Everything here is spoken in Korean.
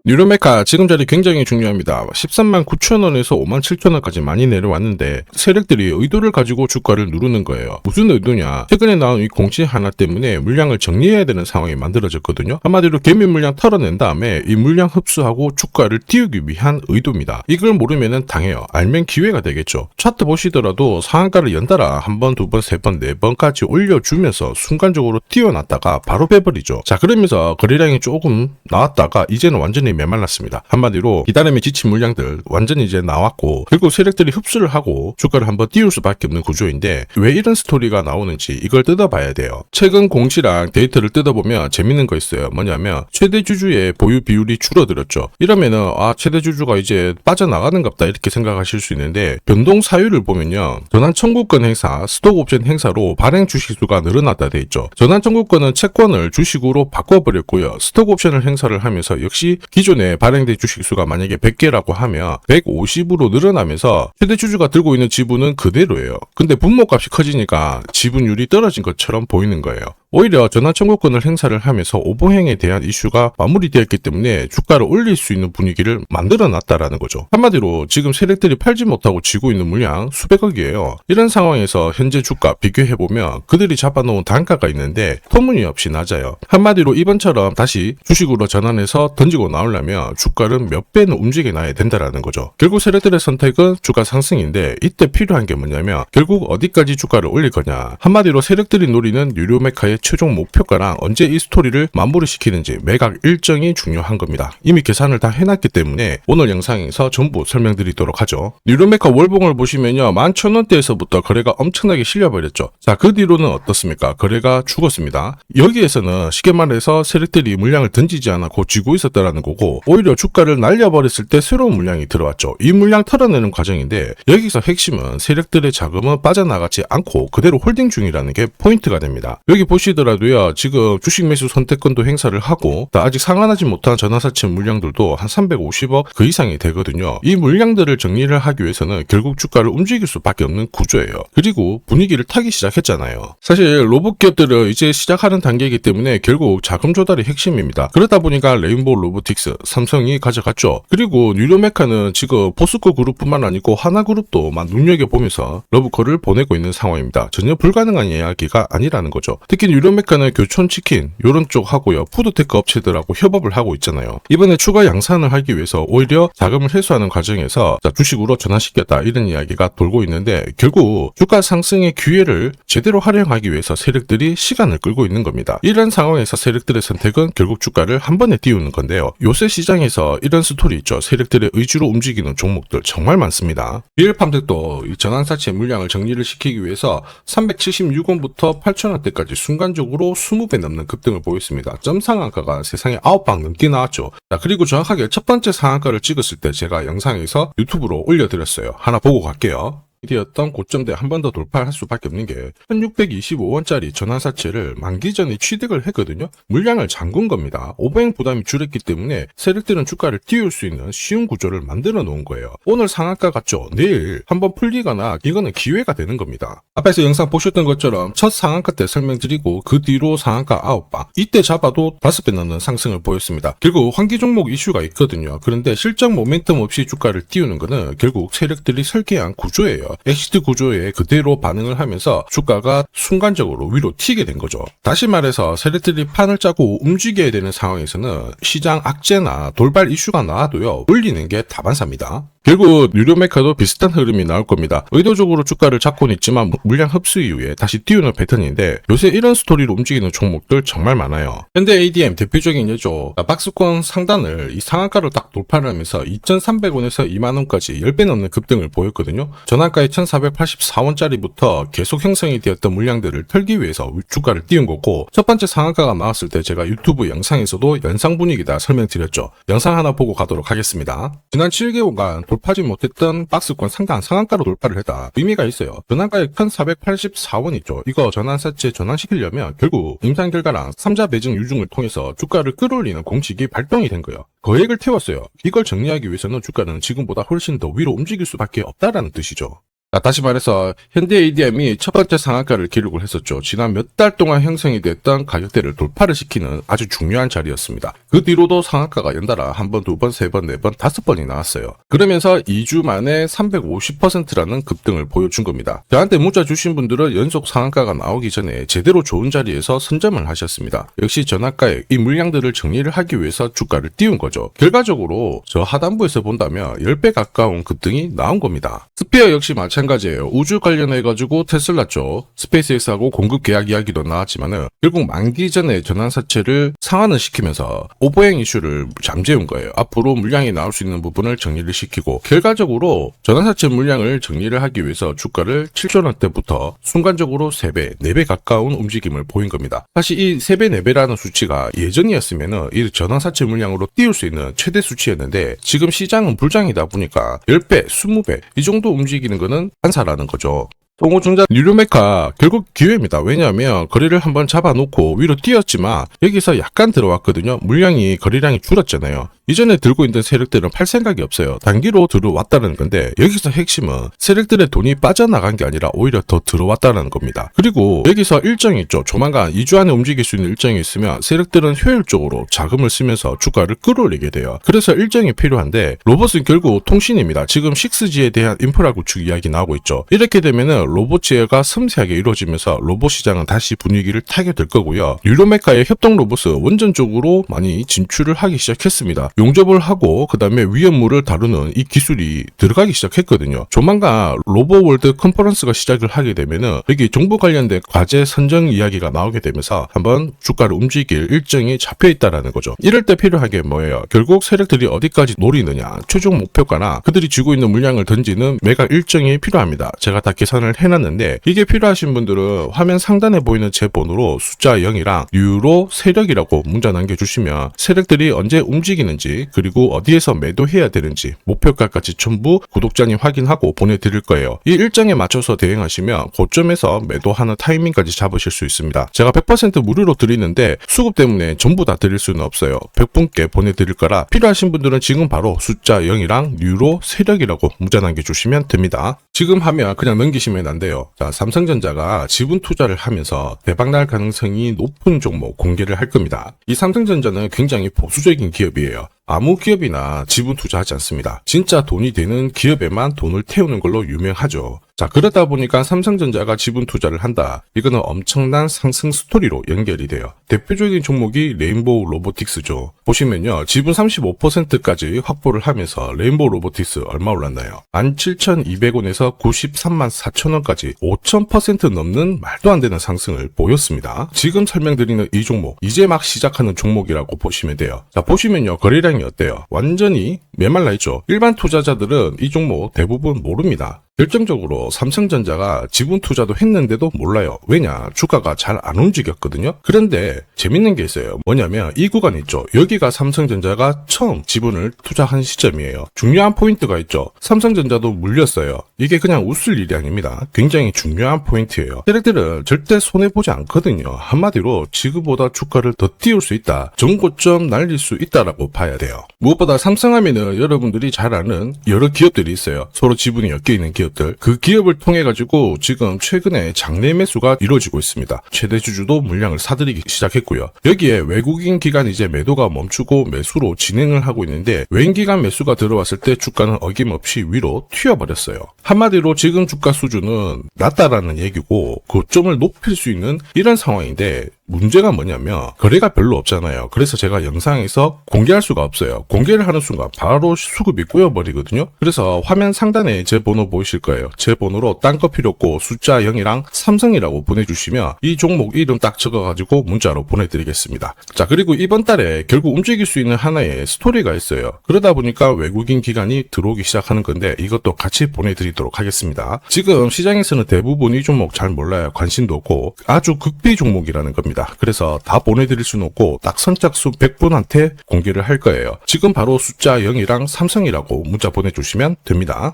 뉴로메카 지금 자리 굉장히 중요합니다. 13만 9천 원에서 5만 7천 원까지 많이 내려왔는데 세력들이 의도를 가지고 주가를 누르는 거예요. 무슨 의도냐? 최근에 나온 이 공시 하나 때문에 물량을 정리해야 되는 상황이 만들어졌거든요. 한마디로 개미 물량 털어낸 다음에 이 물량 흡수하고 주가를 띄우기 위한 의도입니다. 이걸 모르면 당해요. 알면 기회가 되겠죠. 차트 보시더라도 상한가를 연달아 한 번, 두 번, 세 번, 네 번까지 올려주면서 순간적으로 띄워놨다가 바로 빼버리죠. 자, 그러면서 거래량이 조금 나왔다가 이제는 완전히 메말랐습니다. 한마디로 기다림에 지친 물량들 완전히 이제 나왔고 결국 세력들이 흡수를 하고 주가를 한번 띄울 수밖에 없는 구조인데 왜 이런 스토리가 나오는지 이걸 뜯어봐야 돼요. 최근 공시랑 데이터를 뜯어보면 재밌는 거 있어요. 뭐냐면 최대 주주의 보유 비율이 줄어들었죠. 이러면은 최대 주주가 이제 빠져나가는갑다 이렇게 생각하실 수 있는데 변동 사유를 보면요. 전환 청구권 행사, 스톡 옵션 행사로 발행 주식수가 늘어났다 돼 있죠. 전환 청구권은 채권을 주식으로 바꿔버렸고요. 스톡 옵션을 행사를 하면서 역시 기존에 발행된 주식수가 만약에 100개라고 하면 150으로 늘어나면서 최대 주주가 들고 있는 지분은 그대로예요. 근데 분모값이 커지니까 지분율이 떨어진 것처럼 보이는 거예요. 오히려 전환 청구권을 행사를 하면서 오버행에 대한 이슈가 마무리되었기 때문에 주가를 올릴 수 있는 분위기를 만들어 놨다라는 거죠. 한마디로 지금 세력들이 팔지 못하고 쥐고 있는 물량 수백억이에요. 이런 상황에서 현재 주가 비교해보면 그들이 잡아놓은 단가가 있는데 터무니없이 낮아요. 한마디로 이번처럼 다시 주식으로 전환해서 던지고 나오려면 주가는 몇 배는 움직여놔야 된다라는 거죠. 결국 세력들의 선택은 주가 상승인데 이때 필요한 게 뭐냐면 결국 어디까지 주가를 올릴 거냐. 한마디로 세력들이 노리는 뉴로메카의 최종 목표가랑 언제 이 스토리를 마무리 시키는지 매각 일정이 중요한 겁니다. 이미 계산을 다 해놨기 때문에 오늘 영상에서 전부 설명드리도록 하죠. 뉴로메카 월봉을 보시면요. 11,000원대에서부터 거래가 엄청나게 실려버렸죠. 자, 그 뒤로는 어떻습니까? 거래가 죽었습니다. 여기에서는 쉽게 말해서 세력들이 물량을 던지지 않고 쥐고 있었다라는 거고 오히려 주가를 날려버렸을 때 새로운 물량이 들어왔죠. 이 물량 털어내는 과정인데 여기서 핵심은 세력들의 자금은 빠져나가지 않고 그대로 홀딩 중이라는 게 포인트가 됩니다. 여기 보시더라도요. 지금 주식 매수 선택권도 행사를 하고 아직 상환하지 못한 전환사채 물량들도 한 350억 그 이상이 되거든요. 이 물량들을 정리를 하기 위해서는 결국 주가를 움직일 수밖에 없는 구조예요. 그리고 분위기를 타기 시작했잖아요. 사실 로봇 기업들은 이제 시작하는 단계이기 때문에 결국 자금 조달이 핵심입니다. 그러다 보니까 레인보우 로보틱스, 삼성이 가져갔죠. 그리고 뉴로메카는 지금 포스코 그룹뿐만 아니고 하나그룹도 막 눈여겨보면서 러브콜을 보내고 있는 상황입니다. 전혀 불가능한 이야기가 아니라는 거죠. 특히 뉴로메카는 교촌치킨 이런 쪽 하고요. 푸드테크 업체들하고 협업을 하고 있잖아요. 이번에 추가 양산을 하기 위해서 오히려 자금을 회수하는 과정에서 주식으로 전환시켰다 이런 이야기가 돌고 있는데 결국 주가 상승의 기회를 제대로 활용하기 위해서 세력들이 시간을 끌고 있는 겁니다. 이런 상황에서 세력들의 선택은 결국 주가를 한 번에 띄우는 건데요. 요새 시장에서 이런 스토리 있죠. 세력들의 의지로 움직이는 종목들 정말 많습니다. 비엘팜텍도 이 전환사채 물량을 정리를 시키기 위해서 376원부터 8,000원대까지 순간적으로 20배 넘는 급등을 보였습니다. 점 상한가가 세상에 9방 넘게 나왔죠. 자, 그리고 정확하게 첫 번째 상한가를 찍었을 때 제가 영상에서 유튜브로 올려드렸어요. 하나 보고 갈게요. 이었던 고점대 한 번 더 돌파할 수밖에 없는 게 1625원짜리 전환사채를 만기 전에 취득을 했거든요. 물량을 잠근 겁니다. 오버행 부담이 줄었기 때문에 세력들은 주가를 띄울 수 있는 쉬운 구조를 만들어 놓은 거예요. 오늘 상한가 같죠? 내일 한번 풀리거나 이거는 기회가 되는 겁니다. 앞에서 영상 보셨던 것처럼 첫 상한가 때 설명드리고 그 뒤로 상한가 9방 이때 잡아도 5배 넘는 상승을 보였습니다. 결국 환기 종목 이슈가 있거든요. 그런데 실적 모멘텀 없이 주가를 띄우는 거는 결국 세력들이 설계한 구조예요. 엑시트 구조에 그대로 반응을 하면서 주가가 순간적으로 위로 튀게 된 거죠. 다시 말해서 세력들이 판을 짜고 움직여야 되는 상황에서는 시장 악재나 돌발 이슈가 나와도요. 올리는 게 다반사입니다. 결국 뉴로메카도 비슷한 흐름이 나올 겁니다. 의도적으로 주가를 잡고는 있지만 물량 흡수 이후에 다시 띄우는 패턴인데 요새 이런 스토리로 움직이는 종목들 정말 많아요. 현대 ADM 대표적인 예죠. 박스권 상단을 이 상한가로 딱 돌파를 하면서 2,300원에서 2만원까지 10배 넘는 급등을 보였거든요. 전환가의 1,484원짜리부터 계속 형성이 되었던 물량들을 털기 위해서 주가를 띄운 거고 첫 번째 상한가가 나왔을 때 제가 유튜브 영상에서도 연상 분위기다 설명드렸죠. 영상 하나 보고 가도록 하겠습니다. 지난 7개월간 돌파하지 못했던 박스권 상단 상한가로 돌파를 했다. 의미가 있어요. 전환가액 1,484원 있죠. 이거 전환사채 전환시키려면 결국 임상 결과랑 3자 매증 유증을 통해서 주가를 끌어올리는 공식이 발동이 된 거예요. 거액을 태웠어요. 이걸 정리하기 위해서는 주가는 지금보다 훨씬 더 위로 움직일 수밖에 없다라는 뜻이죠. 자, 다시 말해서 현대 ADM이 첫 번째 상한가를 기록을 했었죠. 지난 몇 달 동안 형성이 됐던 가격대를 돌파를 시키는 아주 중요한 자리였습니다. 그 뒤로도 상한가가 연달아 한 번, 두 번, 세 번, 네 번, 다섯 번이 나왔어요. 그러면서 2주 만에 350%라는 급등을 보여준 겁니다. 저한테 문자 주신 분들은 연속 상한가가 나오기 전에 제대로 좋은 자리에서 선점을 하셨습니다. 역시 전학가에 이 물량들을 정리를 하기 위해서 주가를 띄운 거죠. 결과적으로 저 하단부에서 본다면 10배 가까운 급등이 나온 겁니다. 스피어 역시 마찬가지예요. 우주 관련해가지고 테슬라 쪽 스페이스X하고 공급 계약 이야기도 나왔지만은 결국 만기 전에 전환사채를 상환을 시키면서 오버행 이슈를 잠재운 거예요. 앞으로 물량이 나올 수 있는 부분을 정리를 시키고 결과적으로 전환사채 물량을 정리를 하기 위해서 주가를 7조 원대부터 순간적으로 3배, 4배 가까운 움직임을 보인 겁니다. 사실 이 3배, 4배라는 수치가 예전이었으면은 이 전환사채 물량으로 띄울 수 있는 최대 수치였는데 지금 시장은 불장이다 보니까 10배, 20배 이 정도 움직이는 거는 한사라는 거죠. 송호증자 뉴로메카 결국 기회입니다. 왜냐하면 거래를 한번 잡아놓고 위로 뛰었지만 여기서 약간 들어왔거든요. 물량이 거래량이 줄었잖아요. 이전에 들고 있던 세력들은 팔 생각이 없어요. 단기로 들어왔다는 건데 여기서 핵심은 세력들의 돈이 빠져나간 게 아니라 오히려 더 들어왔다는 겁니다. 그리고 여기서 일정이 있죠. 조만간 2주 안에 움직일 수 있는 일정이 있으면 세력들은 효율적으로 자금을 쓰면서 주가를 끌어올리게 돼요. 그래서 일정이 필요한데 로봇은 결국 통신입니다. 지금 6G에 대한 인프라 구축 이야기 나오고 있죠. 이렇게 되면은 로봇 제어가 섬세하게 이루어지면서 로봇 시장은 다시 분위기를 타게 될 거고요. 뉴로메카의 협동 로봇은 원전적으로 많이 진출을 하기 시작했습니다. 용접을 하고 그 다음에 위험물을 다루는 이 기술이 들어가기 시작했거든요. 조만간 로보월드 컨퍼런스가 시작을 하게 되면은 여기 정부 관련된 과제 선정 이야기가 나오게 되면서 한번 주가를 움직일 일정이 잡혀 있다라는 거죠. 이럴 때 필요한 게 뭐예요? 결국 세력들이 어디까지 노리느냐, 최종 목표가나 그들이 쥐고 있는 물량을 던지는 매각 일정이 필요합니다. 제가 다 계산을 해놨는데 이게 필요하신 분들은 화면 상단에 보이는 제 번호로 숫자 0이랑 유로 세력이라고 문자 남겨주시면 세력들이 언제 움직이는지 그리고 어디에서 매도해야 되는지 목표가까지 전부 구독자님 확인하고 보내드릴 거예요. 이 일정에 맞춰서 대응하시면 고점에서 매도하는 타이밍까지 잡으실 수 있습니다. 제가 100% 무료로 드리는데 수급 때문에 전부 다 드릴 수는 없어요. 100분께 보내드릴 거라 필요하신 분들은 지금 바로 숫자 0이랑 유로 세력이라고 문자 남겨주시면 됩니다. 지금 하면 그냥 넘기시면 안 돼요. 자, 삼성전자가 지분 투자를 하면서 대박날 가능성이 높은 종목 공개를 할 겁니다. 이 삼성전자는 굉장히 보수적인 기업이에요. 아무 기업이나 지분 투자하지 않습니다. 진짜 돈이 되는 기업에만 돈을 태우는 걸로 유명하죠. 자, 그러다 보니까 삼성전자가 지분 투자를 한다. 이거는 엄청난 상승 스토리로 연결이 돼요. 대표적인 종목이 레인보우 로보틱스죠. 보시면요. 지분 35%까지 확보를 하면서 레인보우 로보틱스 얼마 올랐나요? 17,200원에서 93만 4천원까지 5,000% 넘는 말도 안 되는 상승을 보였습니다. 지금 설명드리는 이 종목, 이제 막 시작하는 종목이라고 보시면 돼요. 자, 보시면요. 거래량이 어때요? 완전히 메말라 있죠. 일반 투자자들은 이 종목 대부분 모릅니다. 결정적으로 삼성전자가 지분 투자도 했는데도 몰라요. 왜냐? 주가가 잘 안 움직였거든요. 그런데 재밌는 게 있어요. 뭐냐면 이 구간 있죠. 여기가 삼성전자가 처음 지분을 투자한 시점이에요. 중요한 포인트가 있죠. 삼성전자도 물렸어요. 이게 그냥 웃을 일이 아닙니다. 굉장히 중요한 포인트예요. 세력들은 절대 손해보지 않거든요. 한마디로 지금보다 주가를 더 띄울 수 있다. 전고점 날릴 수 있다라고 봐야 돼요. 무엇보다 삼성하면은 여러분들이 잘 아는 여러 기업들이 있어요. 서로 지분이 엮여있는 기업들. 그 기업을 통해 가지고 지금 최근에 장내 매수가 이루어지고 있습니다. 최대 주주도 물량을 사들이기 시작했고요. 여기에 외국인 기관 이제 매도가 멈추고 매수로 진행을 하고 있는데 외인 기관 매수가 들어왔을 때 주가는 어김없이 위로 튀어버렸어요. 한마디로 지금 주가 수준은 낮다라는 얘기고 고점을 높일 수 있는 이런 상황인데 문제가 뭐냐면 거래가 별로 없잖아요. 그래서 제가 영상에서 공개할 수가 없어요. 공개를 하는 순간 바로 수급이 꼬여버리거든요. 그래서 화면 상단에 제 번호 보이실 거예요. 제 번호로 딴 거 필요 없고 숫자 0이랑 삼성이라고 보내주시면 이 종목 이름 딱 적어가지고 문자로 보내드리겠습니다. 자, 그리고 이번 달에 결국 움직일 수 있는 하나의 스토리가 있어요. 그러다 보니까 외국인 기관이 들어오기 시작하는 건데 이것도 같이 보내드리도록 하겠습니다. 지금 시장에서는 대부분 이 종목 잘 몰라요. 관심도 없고 아주 극비 종목이라는 겁니다. 그래서 다 보내드릴 수는 없고 딱 선착순 100분한테 공개를 할 거예요. 지금 바로 숫자 0이랑 삼성이라고 문자 보내주시면 됩니다.